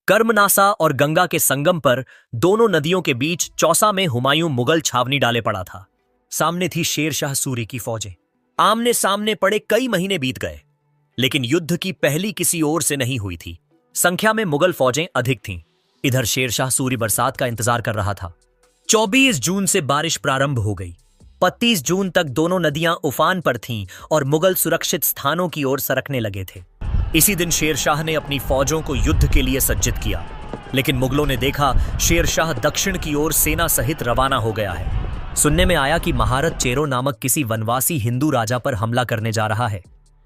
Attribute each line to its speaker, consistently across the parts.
Speaker 1: कर्मनासा और गंगा के संगम पर दोनों नदियों के बीच चौसा में हुमायूं मुगल छावनी डाले पड़ा था। सामने थी शेर शाह सूरी की फौजें। आमने सामने पड़े कई महीने बीत गए, लेकिन युद्ध की पहली किसी ओर से नहीं हुई थी। संख्या में मुगल फौजें अधिक थीं। इधर शेर शाह सूरी बरसात का इंतजार कर रहा था। 24 जून से बारिश प्रारंभ हो गई। 25 जून तक दोनों नदियां उफान पर थीं और मुगल सुरक्षित स्थानों की ओर सरकने लगे थे। इसी दिन शेर शाह ने अपनी फौजों को युद्ध के लिए सज्जित किया, लेकिन मुगलों ने देखा शेर शाह दक्षिण की ओर सेना सहित रवाना हो गया है। सुनने में आया कि महारथ चेरो नामक किसी वनवासी हिंदू राजा पर हमला करने जा रहा है।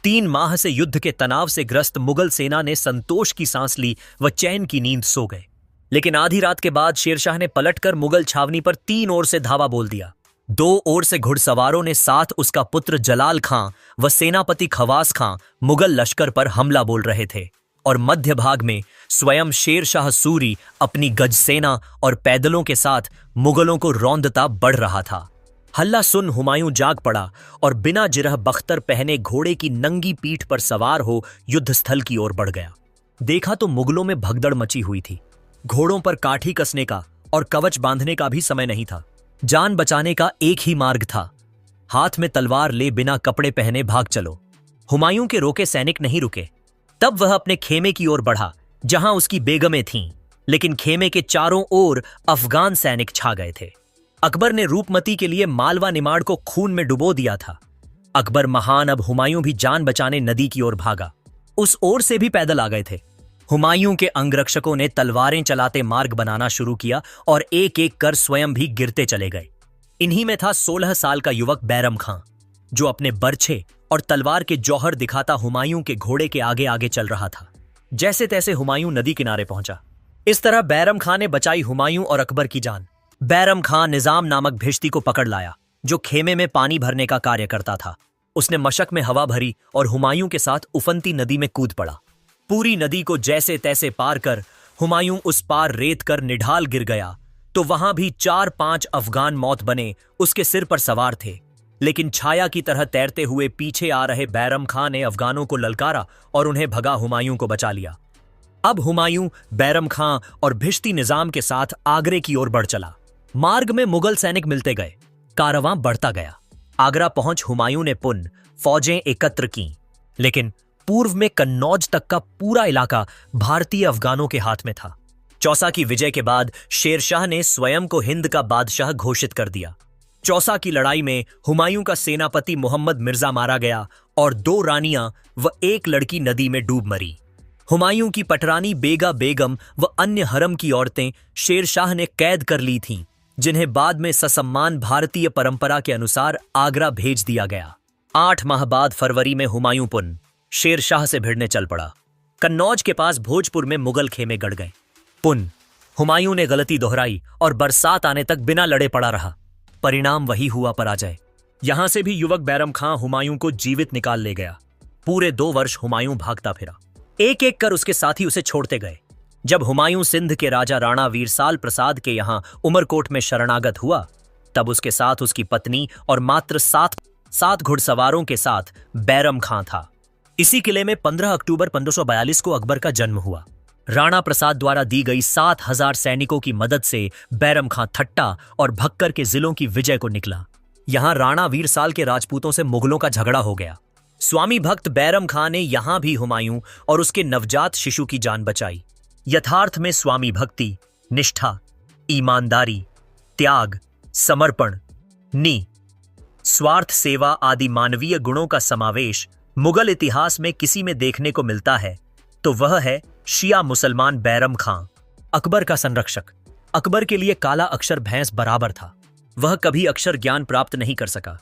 Speaker 1: 3 माह से युद्ध के तनाव से ग्रस्त मुगल सेना ने संतोष की सांस ली व चैन की नींद सो गए। लेकिन आधी रात के बाद शेरशाह ने पलटकर मुगल छावनी पर 3 ओर से धावा बोल दिया। 2 ओर से घुड़सवारों ने साथ उसका पुत्र जलाल खां व सेनापति खवास खां मुगल लश्कर पर हमला बोल रहे थे, और मध्य भाग में स्वयं शेर शाह सूरी अपनी गज सेना और पैदलों के साथ मुगलों को रौंदता बढ़ रहा था। हल्ला सुन हुमायूं जाग पड़ा और बिना जिरह बख्तर पहने घोड़े की नंगी पीठ पर सवार हो युद्धस्थल की ओर बढ़ गया। देखा तो मुगलों में भगदड़ मची हुई थी। घोड़ों पर काठी कसने का और कवच बांधने का भी समय नहीं था। जान बचाने का एक ही मार्ग था, हाथ में तलवार ले बिना कपड़े पहने भाग चलो। हुमायूं के रोके सैनिक नहीं रुके। तब वह अपने खेमे की ओर बढ़ा, जहां उसकी बेगमें थीं, लेकिन खेमे के चारों ओर अफगान सैनिक छा गए थे। अकबर ने रूपमती के लिए मालवा निमाड़ को खून में डुबो दिया था। अकबर महान अब हुमायूं भी जान बचाने नदी की ओर भागा। उस ओर से भी पैदल आ गए थे। हुमायूं के अंगरक्षकों ने तलवारें चलाते मार्ग बनाना शुरू किया और एक एक कर स्वयं भी गिरते चले गए। इन्हीं में था 16 साल का युवक बैरम खां, जो अपने बर्छे और तलवार के जौहर दिखाता हुमायूं के घोड़े के आगे आगे चल रहा था। जैसे तैसे हुमायूं नदी किनारे पहुंचा। इस तरह बैरम खां ने बचाई हुमायूं और अकबर की जान। बैरम खां निजाम नामक भिश्ती को पकड़ लाया, जो खेमे में पानी भरने का कार्य करता था। उसने मशक में हवा भरी और हुमायूं के साथ उफनती नदी में कूद पड़ा। पूरी नदी को जैसे तैसे पार कर हुमायूं उस पार रेत कर निढाल गिर गया तो वहां भी 4-5 अफगान मौत बने उसके सिर पर सवार थे। लेकिन छाया की तरह तैरते हुए पीछे आ रहे बैरम खां ने अफगानों को ललकारा और उन्हें भगा हुमायूं को बचा लिया। अब हुमायूं बैरम खां और भिश्ती निजाम के साथ आगरे की ओर बढ़ चला। मार्ग में मुगल सैनिक मिलते गए। कारवां बढ़ता गया। आगरा पहुंच हुमायूं ने पुनः फौजें एकत्र की, लेकिन पूर्व में कन्नौज तक का पूरा इलाका भारतीय अफगानों के हाथ में था। चौसा की विजय के बाद शेरशाह ने स्वयं को हिंद का बादशाह घोषित कर दिया। चौसा की लड़ाई में हुमायूं का सेनापति मोहम्मद मिर्जा मारा गया और 2 रानियां व 1 लड़की नदी में डूब मरी। हुमायूं की पटरानी बेगा बेगम व अन्य हरम की औरतें शेरशाह ने कैद कर ली थीं, जिन्हें बाद में ससम्मान भारतीय परंपरा के अनुसार आगरा भेज दिया गया। 8 माह बाद फरवरी में हुमायूं पुनः शेरशाह से भिड़ने चल पड़ा। कन्नौज के पास भोजपुर में मुगल खेमे गड़ गए। पुनः हुमायूं ने गलती दोहराई और बरसात आने तक बिना लड़े पड़ा रहा। परिणाम वही हुआ पराजय। यहां से भी युवक बैरम खां हुमायूं को जीवित निकाल ले गया। पूरे 2 वर्ष हुमायूं भागता फिरा। एक एक कर उसके साथी उसे छोड़ते गए। जब हुमायूं सिंध के राजा राणा वीरसाल प्रसाद के यहां उमरकोट में शरणागत हुआ, तब उसके साथ उसकी पत्नी और मात्र 7 घुड़सवारों के साथ बैरम खां था। इसी किले में 15 अक्टूबर 1542 को अकबर का जन्म हुआ। राणा प्रसाद द्वारा दी गई 7000 सैनिकों की मदद से बैरम खां ठट्टा और भक्कर के जिलों की विजय को निकला। यहां राणा वीरसाल के राजपूतों से मुगलों का झगड़ा हो गया। स्वामी भक्त बैरम खां ने यहां भी हुमायूं और उसके नवजात शिशु की जान बचाई। यथार्थ में स्वामी भक्ति, निष्ठा, ईमानदारी, त्याग, समर्पण, स्वार्थ सेवा आदि मानवीय गुणों का समावेश मुगल इतिहास में किसी में देखने को मिलता है तो वह है शिया मुसलमान बैरम खां, अकबर का संरक्षक। अकबर के लिए काला अक्षर भैंस बराबर था। वह कभी अक्षर ज्ञान प्राप्त नहीं कर सका।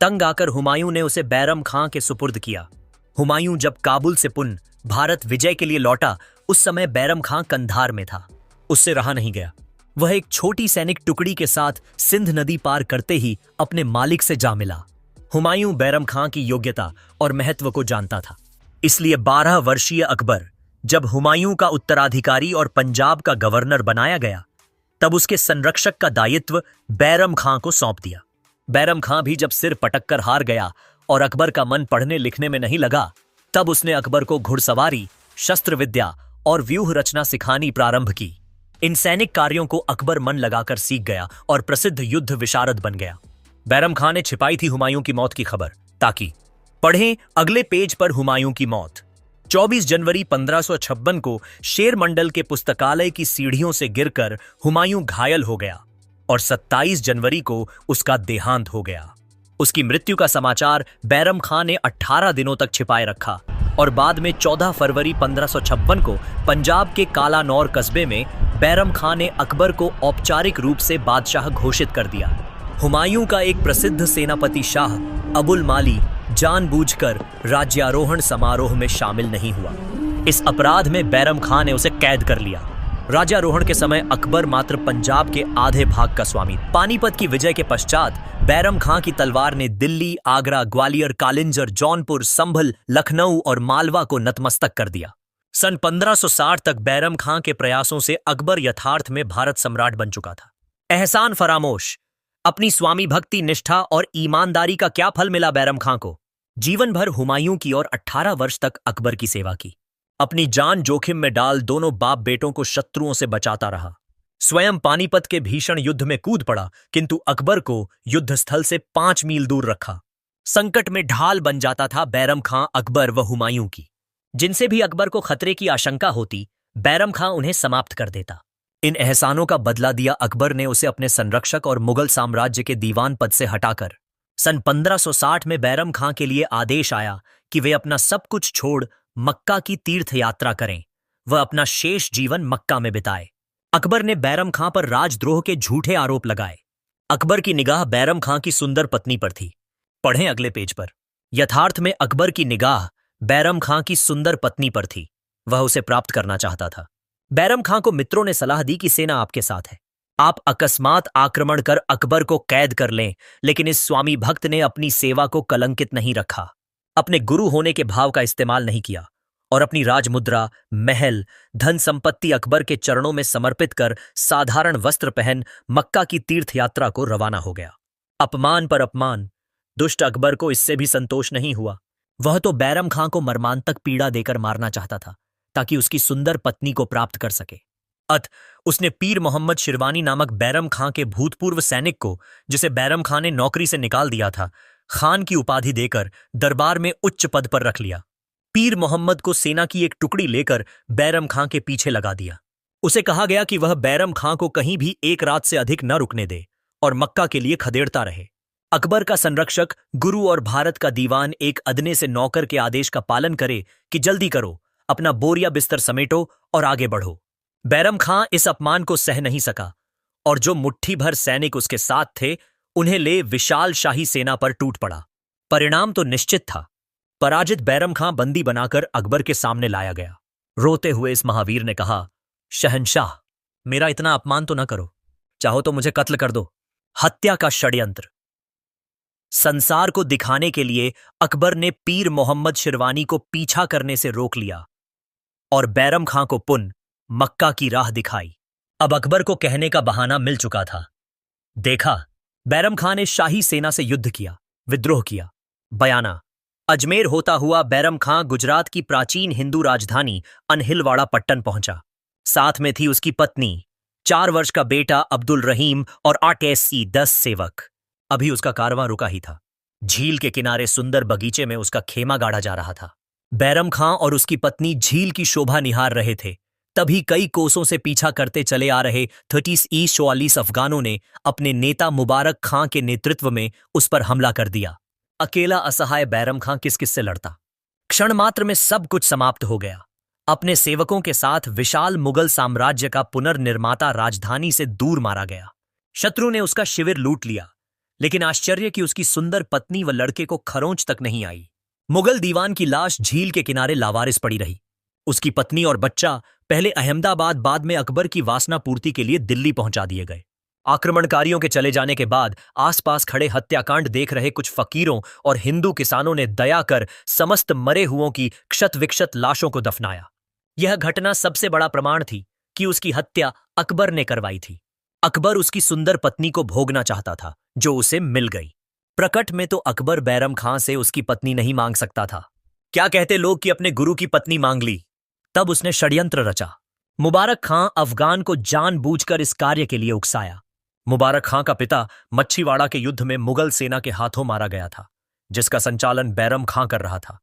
Speaker 1: तंग आकर हुमायूं ने उसे बैरम खां के सुपुर्द किया। हुमायूं जब काबुल से पुनः भारत विजय के लिए लौटा, उस समय बैरम खां कंधार में था। उससे रहा नहीं गया। वह एक छोटी सैनिक टुकड़ी के साथ सिंध नदी पार करते ही अपने मालिक से जा मिला। हुमायूं बैरम खां की योग्यता और महत्व को जानता था। इसलिए 12 वर्षीय अकबर जब हुमायूं का उत्तराधिकारी और पंजाब का गवर्नर बनाया गया, तब उसके संरक्षक का दायित्व बैरम खां को सौंप दिया। बैरम खां भी जब सिर पटक कर हार गया और अकबर का मन पढ़ने लिखने में नहीं लगा, तब उसने अकबर को घुड़सवारी, शस्त्र विद्या और व्यूह रचना सिखानी प्रारंभ की। इन सैनिक कार्यों को अकबर मन लगाकर सीख गया और प्रसिद्ध युद्ध विशारद बन गया। बैरम खां ने छिपाई थी हुमायूं की मौत की खबर, ताकि पढ़ें अगले पेज पर हुमायूं की मौत। 24 जनवरी 1556 को शेर मंडल के पुस्तकालय की सीढ़ियों से गिरकर हुमायूं घायल हो गया और 27 जनवरी को उसका देहांत हो गया। उसकी मृत्यु का समाचार बैरम खां ने 18 दिनों तक छिपाए रखा और बाद में 14 फरवरी 1556 को पंजाब के कालानौर कस्बे में बैरम खां ने अकबर को औपचारिक रूप से बादशाह घोषित कर दिया। हुमायूं का एक प्रसिद्ध सेनापति शाह अबुल माली जानबूझकर राज्यारोहण समारोह में शामिल नहीं हुआ। इस अपराध में बैरम खां ने उसे कैद कर लिया। राज्यारोहण के समय अकबर मात्र पंजाब के आधे भाग का स्वामी। पानीपत की विजय के पश्चात बैरम खां की तलवार ने दिल्ली, आगरा, ग्वालियर, कालिंजर, जौनपुर, संभल, लखनऊ और मालवा को नतमस्तक कर दिया। सन 1560 तक बैरम खां के प्रयासों से अकबर यथार्थ में भारत सम्राट बन चुका था। एहसान फरामोश, अपनी स्वामी भक्ति, निष्ठा और ईमानदारी का क्या फल मिला बैरम खां को? जीवन भर हुमायूं की और 18 वर्ष तक अकबर की सेवा की। अपनी जान जोखिम में डाल दोनों बाप बेटों को शत्रुओं से बचाता रहा। स्वयं पानीपत के भीषण युद्ध में कूद पड़ा, किंतु अकबर को युद्ध स्थल से 5 मील दूर रखा। संकट में ढाल बन जाता था बैरम खां अकबर व हुमायूं की। जिनसे भी अकबर को खतरे की आशंका होती, बैरम खां उन्हें समाप्त कर देता। इन एहसानों का बदला दिया अकबर ने उसे अपने संरक्षक और मुगल साम्राज्य के दीवान पद से हटाकर। सन 1560 में बैरम खां के लिए आदेश आया कि वे अपना सब कुछ छोड़ मक्का की तीर्थ यात्रा करें। वह अपना शेष जीवन मक्का में बिताए। अकबर ने बैरम खां पर राजद्रोह के झूठे आरोप लगाए। अकबर की निगाह बैरम खां की सुंदर पत्नी पर थी। पढ़ें अगले पेज पर। यथार्थ में अकबर की निगाह बैरम खां की सुंदर पत्नी पर थी। वह उसे प्राप्त करना चाहता था। बैरम खां को मित्रों ने सलाह दी कि सेना आपके साथ है, आप अकस्मात आक्रमण कर अकबर को कैद कर लें, लेकिन इस स्वामी भक्त ने अपनी सेवा को कलंकित नहीं रखा, अपने गुरु होने के भाव का इस्तेमाल नहीं किया और अपनी राजमुद्रा, महल, धन संपत्ति अकबर के चरणों में समर्पित कर साधारण वस्त्र पहन मक्का की तीर्थ यात्रा को रवाना हो गया। अपमान पर अपमान, दुष्ट अकबर को इससे भी संतोष नहीं हुआ। वह तो बैरम खां को मर्मांतक पीड़ा देकर मारना चाहता था, ताकि उसकी सुंदर पत्नी को प्राप्त कर सके। उसने पीर मोहम्मद शिरवानी नामक बैरम खां के भूतपूर्व सैनिक को, जिसे बैरम खां ने नौकरी से निकाल दिया था, खान की उपाधि देकर दरबार में उच्च पद पर रख लिया। पीर मोहम्मद को सेना की एक टुकड़ी लेकर बैरम खां के पीछे लगा दिया। उसे कहा गया कि वह बैरम खां को कहीं भी एक रात से अधिक न रुकने दे और मक्का के लिए खदेड़ता रहे। अकबर का संरक्षक, गुरु और भारत का दीवान एक अदने से नौकर के आदेश का पालन करे कि जल्दी करो, अपना बोरिया बिस्तर समेटो और आगे बढ़ो। बैरम खां इस अपमान को सह नहीं सका और जो मुट्ठी भर सैनिक उसके साथ थे, उन्हें ले विशाल शाही सेना पर टूट पड़ा। परिणाम तो निश्चित था। पराजित बैरम खां बंदी बनाकर अकबर के सामने लाया गया। रोते हुए इस महावीर ने कहा, शहंशाह, मेरा इतना अपमान तो न करो, चाहो तो मुझे कत्ल कर दो। हत्या का षड्यंत्र। संसार को दिखाने के लिए अकबर ने पीर मोहम्मद शिरवानी को पीछा करने से रोक लिया और बैरम खां को पुन मक्का की राह दिखाई। अब अकबर को कहने का बहाना मिल चुका था। देखा, बैरम खां ने शाही सेना से युद्ध किया, विद्रोह किया। बयाना, अजमेर होता हुआ बैरम खां गुजरात की प्राचीन हिंदू राजधानी अनहिलवाड़ा पट्टन पहुंचा। साथ में थी उसकी पत्नी, 4 वर्ष का बेटा अब्दुल रहीम और 8 ऐसी 10 सेवक। अभी उसका कारवां रुका ही था। झील के किनारे सुंदर बगीचे में उसका खेमा गाड़ा जा रहा था। बैरम खां और उसकी पत्नी झील की शोभा निहार रहे थे। तभी कई कोसों से पीछा करते चले आ रहे 30 अफगानों ने अपने नेता मुबारक खां के नेतृत्व में उस पर हमला कर दिया। अकेला असहाय बैरम खां किस किस से लड़ता। क्षण मात्र में सब कुछ समाप्त हो गया। अपने सेवकों के साथ विशाल मुगल साम्राज्य का पुनर्निर्माता राजधानी से दूर मारा गया। शत्रु ने उसका शिविर लूट लिया, लेकिन आश्चर्य कि उसकी सुंदर पत्नी व लड़के को खरोंच तक नहीं आई। मुगल दीवान की लाश झील के किनारे लावारिस पड़ी रही। उसकी पत्नी और बच्चा पहले अहमदाबाद, बाद में अकबर की वासना पूर्ति के लिए दिल्ली पहुंचा दिए गए। आक्रमणकारियों के चले जाने के बाद आसपास खड़े हत्याकांड देख रहे कुछ फकीरों और हिंदू किसानों ने दया कर समस्त मरे हुओं की क्षत विक्षत लाशों को दफनाया। यह घटना सबसे बड़ा प्रमाण थी कि उसकी हत्या अकबर ने करवाई थी। अकबर उसकी सुंदर पत्नी को भोगना चाहता था, जो उसे मिल गई। प्रकट में तो अकबर बैरम खां से उसकी पत्नी नहीं मांग सकता था। क्या कहते लोग कि अपने गुरु की पत्नी मांग ली। तब उसने षड्यंत्र रचा। मुबारक खां अफगान को जानबूझकर इस कार्य के लिए उकसाया। मुबारक खां का पिता मच्छीवाड़ा के युद्ध में मुगल सेना के हाथों मारा गया था, जिसका संचालन बैरम खां कर रहा था।